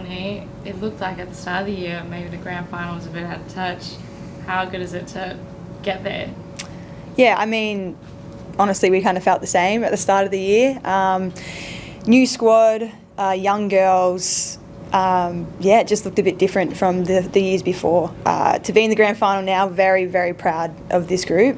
Melanie, it looked like at the start of the year maybe the grand final was a bit out of touch. How good is it to get there? Yeah, I mean, honestly, we kind of felt the same at the start of the year. New squad, young girls, it just looked a bit different from the years before. To be in the grand final now, very, very proud of this group.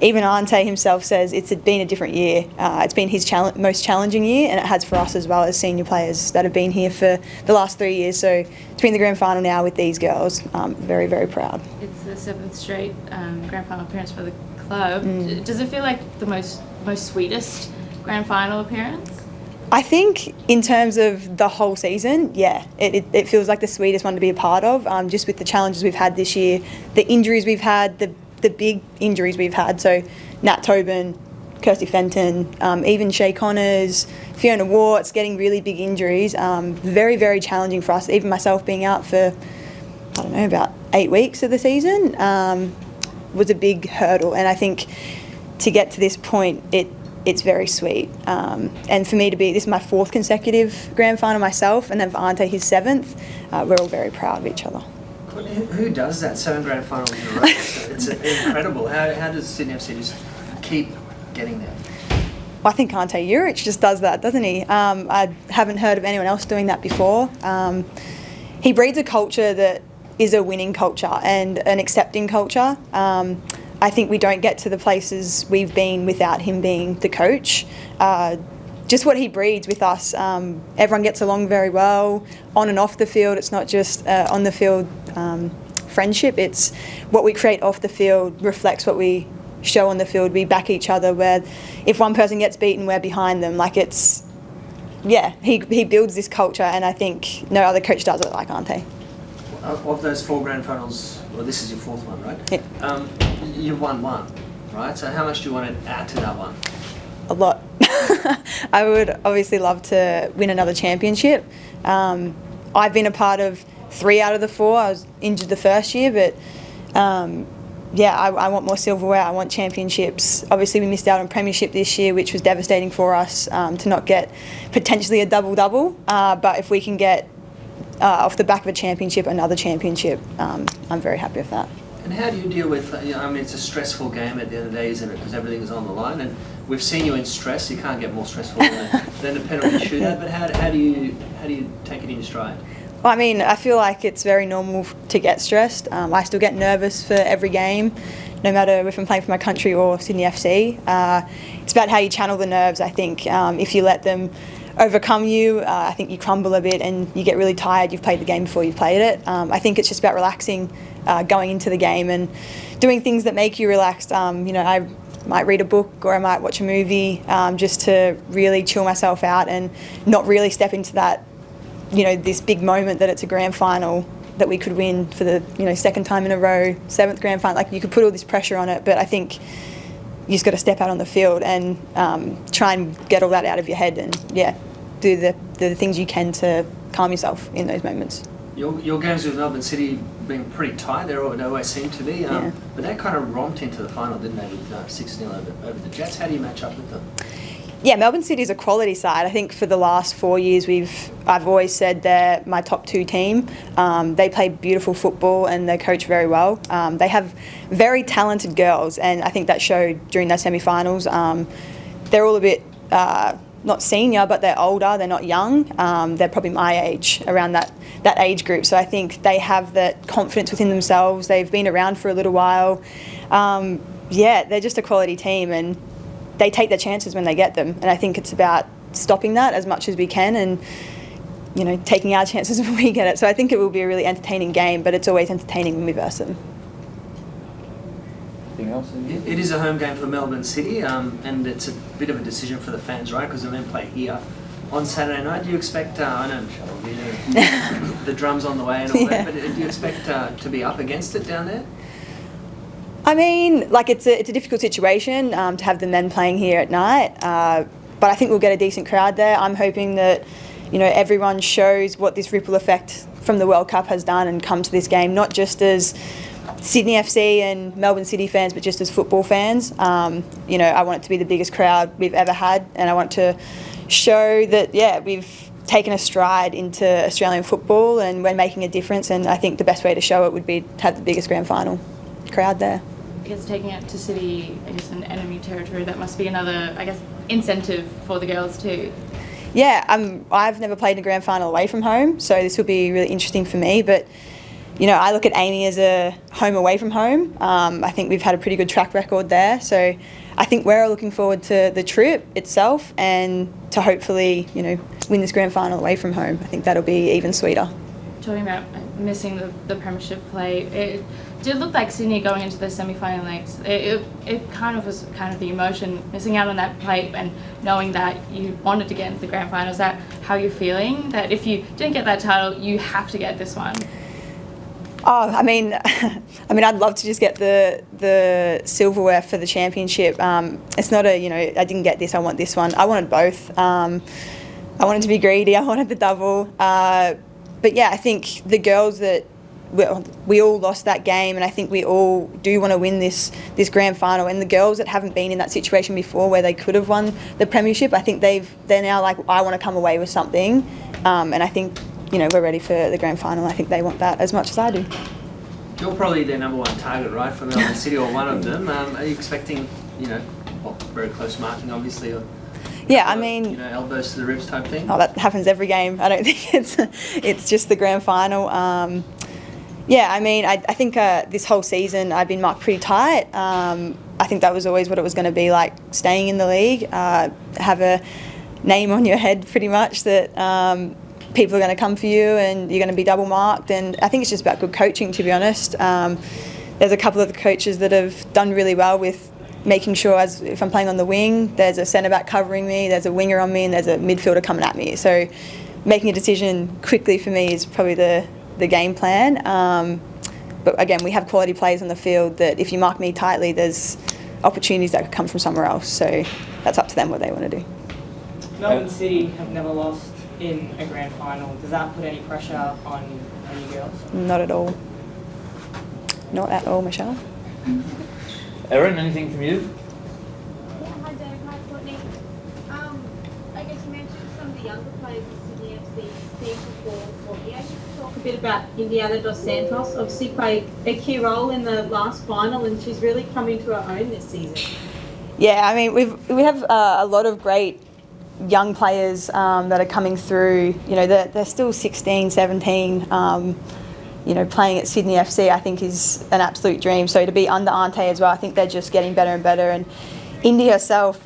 Even Ante himself says it's been a different year. It's been his most challenging year, and it has for us as well as senior players that have been here for the last 3 years. So to be in the grand final now with these girls, very, very proud. It's the 7th straight grand final appearance for the club. Does it feel like the most sweetest grand final appearance? I think in terms of the whole season, yeah, it feels like the sweetest one to be a part of, just with the challenges we've had this year, the injuries we've had, the big injuries we've had. So Nat Tobin, Kirsty Fenton, even Shay Connors, Fiona Warts, getting really big injuries. Very, very challenging for us. Even myself being out for, I don't know, about 8 weeks of the season was a big hurdle. And I think to get to this point, it's very sweet. And for me to be, this is my 4th consecutive grand final myself, and then for Ante his 7th, we're all very proud of each other. Who does that 7 grand finals in a row? It's incredible. How does Sydney FC just keep getting there? Well, I think Ante Juric just does that, doesn't he? I haven't heard of anyone else doing that before. He breeds a culture that is a winning culture and an accepting culture. I think we don't get to the places we've been without him being the coach. Just what he breeds with us. Everyone gets along very well on and off the field. It's not just on the field friendship. It's what we create off the field reflects what we show on the field. We back each other, where if one person gets beaten, we're behind them. He builds this culture, and I think no other coach does it like Ante. Of those 4 grand finals, well, this is your 4th one, right? Yeah. You've won 1, right? So how much do you want to add to that one? A lot. I would obviously love to win another championship. I've been a part of 3 out of the 4. I was injured the first year, but I want more silverware. I want championships. Obviously, we missed out on premiership this year, which was devastating for us to not get potentially a double-double. But if we can get off the back of a championship, another championship, I'm very happy with that. And how do you deal with, it's a stressful game at the end of the day, isn't it? Because everything is on the line. And we've seen you in stress. You can't get more stressful than a penalty shootout. But how do you take it in stride? Well, I mean, I feel like it's very normal to get stressed. I still get nervous for every game, no matter if I'm playing for my country or Sydney FC. It's about how you channel the nerves, I think. If you let them overcome you, I think you crumble a bit and you get really tired. You've played the game before you've played it. I think it's just about relaxing going into the game and doing things that make you relaxed. I might read a book or I might watch a movie just to really chill myself out and not really step into that, this big moment that it's a grand final that we could win for the 2nd time in a row, 7th grand final. Like, you could put all this pressure on it, but I think you just got to step out on the field and try and get all that out of your head and do the things you can to calm yourself in those moments. Your games with Melbourne City been pretty tight. They always seem to be. But they kind of romped into the final, didn't they, with 6-0 over the Jets? How do you match up with them? Yeah, Melbourne City is a quality side. I think for the last 4 years I've always said they're my top 2 team. They play beautiful football and they coach very well. They have very talented girls, and I think that showed during their semi-finals. They're all a bit not senior, but they're older. They're not young. They're probably my age, around that age group. So I think they have that confidence within themselves. They've been around for a little while. They're just a quality team, and they take their chances when they get them. And I think it's about stopping that as much as we can and, taking our chances when we get it. So I think it will be a really entertaining game, but it's always entertaining when we verse them. Anything else? It is a home game for Melbourne City, and it's a bit of a decision for the fans, right? Because the men play here on Saturday night. Do you expect, I know Michelle will be there, the drums on the way and all that, but do you expect to be up against it down there? I mean, it's a difficult situation to have the men playing here at night, but I think we'll get a decent crowd there. I'm hoping that, everyone shows what this ripple effect from the World Cup has done and come to this game, not just as Sydney FC and Melbourne City fans, but just as football fans. I want it to be the biggest crowd we've ever had, and I want to show that, we've taken a stride into Australian football and we're making a difference, and I think the best way to show it would be to have the biggest grand final crowd there. I guess taking it to City, I guess, in enemy territory, that must be another, I guess, incentive for the girls too. Yeah, I've never played in a grand final away from home, so this will be really interesting for me. But, you know, I look at Amy as a home away from home. I think we've had a pretty good track record there. So I think we're looking forward to the trip itself and to hopefully, you know, win this grand final away from home. I think that'll be even sweeter. Talking about missing the premiership play, it did look like Sydney going into the semi-final legs. It kind of was the emotion, missing out on that play and knowing that you wanted to get into the grand final. Is that how you're feeling? That if you didn't get that title, you have to get this one? Oh, I mean, I'd love to just get the silverware for the championship. It's not a, you know, I didn't get this, I want this one. I wanted both. I wanted to be greedy. I wanted the double. But yeah, I think the girls that we all lost that game, and I think we all do want to win this grand final. And the girls that haven't been in that situation before, where they could have won the premiership, I think they're now like, I want to come away with something. And I think, you know, we're ready for the grand final. I think they want that as much as I do. You're probably their number one target, right, for Melbourne City, or one of them. Are you expecting, you know, very close marking, obviously, or yeah, I mean, you know, elbows to the ribs type thing? Oh, that happens every game. I don't think it's just the grand final. Yeah, I mean, I think this whole season I've been marked pretty tight. I think that was always what it was going to be like, staying in the league, have a name on your head pretty much that people are going to come for you and you're going to be double marked. And I think it's just about good coaching, to be honest. There's a couple of the coaches that have done really well with making sure, as if I'm playing on the wing, there's a centre back covering me, there's a winger on me, and there's a midfielder coming at me. So making a decision quickly for me is probably the game plan. But again, we have quality players on the field that if you mark me tightly, there's opportunities that could come from somewhere else. So that's up to them what they want to do. Melbourne City have never lost in a grand final. Does that put any pressure on you girls? Not at all. Not at all, Michelle. Erin, anything from you? Yeah, hi Dave, hi Courtney. I guess you mentioned some of the younger players in Sydney FC being performed for you. Able to talk a bit about Indiana Dos Santos? Obviously played a key role in the last final, and she's really come into her own this season. Yeah, I mean, we have a lot of great young players that are coming through. You know, they're still 16, 17. You know, playing at Sydney FC, I think, is an absolute dream. So to be under Ante as well, I think they're just getting better and better. And Indy herself,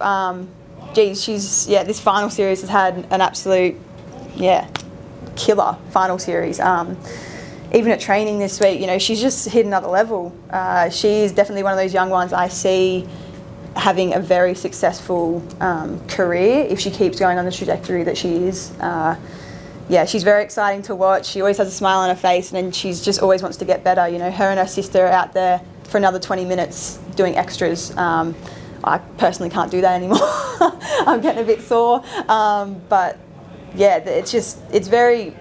this final series has had an absolute, killer final series. Even at training this week, you know, she's just hit another level. She's definitely one of those young ones I see having a very successful career if she keeps going on the trajectory that she is. She's very exciting to watch. She always has a smile on her face, and she just always wants to get better. You know, her and her sister are out there for another 20 minutes doing extras. I personally can't do that anymore. I'm getting a bit sore. But yeah, it's very,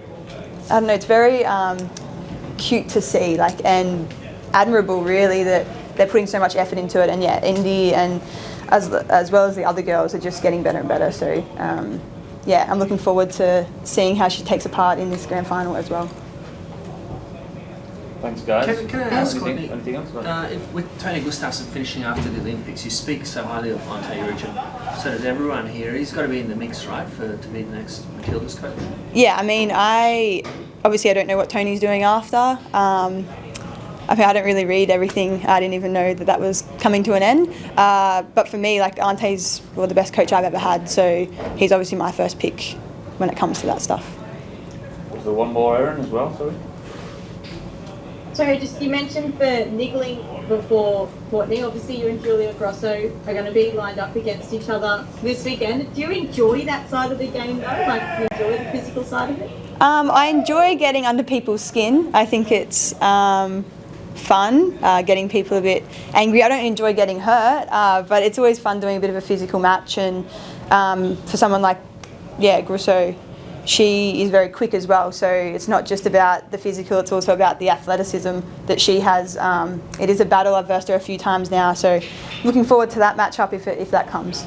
I don't know, it's very cute to see, like, and admirable really that they're putting so much effort into it. And yeah, Indy and as well as the other girls are just getting better and better. So I'm looking forward to seeing how she takes a part in this grand final as well. Thanks, guys. Can I ask anything else? if with Tony Gustafsson finishing after the Olympics, you speak so highly of Ante Richard. So does everyone here. He's got to be in the mix, right, to be the next Matilda's coach? Yeah, I mean, I don't know what Tony's doing after. I don't really read everything. I didn't even know that was coming to an end. But for me, like, Ante's the best coach I've ever had, so he's obviously my first pick when it comes to that stuff. So one more, Erin, as well, sorry. Sorry, just you mentioned the niggling before, Courtney. Obviously, you and Julia Grosso are going to be lined up against each other this weekend. Do you enjoy that side of the game, though? Like, do you enjoy the physical side of it? I enjoy getting under people's skin. I think it's fun, getting people a bit angry. I don't enjoy getting hurt, but it's always fun doing a bit of a physical match. And for someone like, Grosso, she is very quick as well. So it's not just about the physical, it's also about the athleticism that she has. It is a battle. I've versed her a few times now. So looking forward to that matchup if that comes.